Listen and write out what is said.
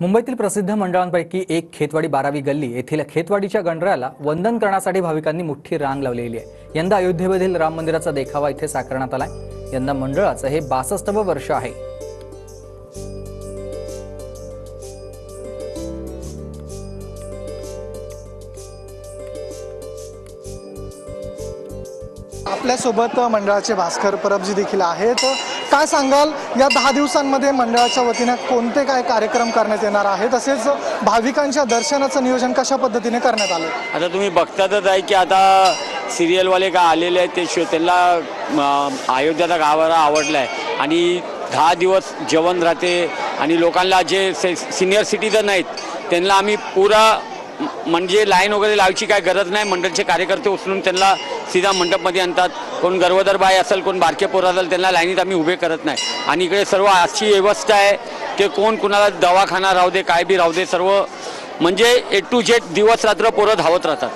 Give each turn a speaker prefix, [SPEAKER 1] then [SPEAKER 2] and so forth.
[SPEAKER 1] मुंबईतील प्रसिद्ध मंडळांपैकी एक खेतवाडी 12वी गल्ली येथील खेतवाडीच्या गणरायाला वंदन करण्यासाठी भाविकांनी मोठी रांग लावलेली आहे। यंदा अयोध्येमधील राम मंदिराचा देखावा इथे साकारण्यात आलाय। यंदा मंडळाचं हे 62वं वर्ष आहे।
[SPEAKER 2] आपल्यासोबत मंडळाचे भास्कर परबजी देखील आहेत। काय सांगाल, या 10 दिवसांमध्ये मंडळाच्या वतीने कोणते काय कार्यक्रम करण्यात येणार आहे, तसेच भाविकांच्या दर्शनाचं नियोजन कशा पद्धतीने करण्यात आलं?
[SPEAKER 3] आता तुम्ही बघतातच आहे की आता सिरियलवाले का आलेले आहेत, ते शो त्यांना अयोध्याचा गाभारा आवडला आहे आणि 10 दिवस जेवण राहते आणि लोकांना जे सिनियर सिटीजन आहेत त्यांना आम्ही पुरा म्हणजे लाईन वगैरे लावायची काय गरज नाही। मंडळाचे कार्यकर्ते उचलून त्यांना सीधा मंडपमध्ये आणतात। कोण गर्भवती बाई असेल, कोण बारके पोरं असेल, त्यांना लाईनीत आम्ही उभे करत नाही। आणि इकडे सर्व अशी व्यवस्था आहे की कोण कुणाला दवाखाना राहू दे, काय बी राहू दे, सर्व म्हणजे A to Z दिवस रात्र पोरं धावत राहतात।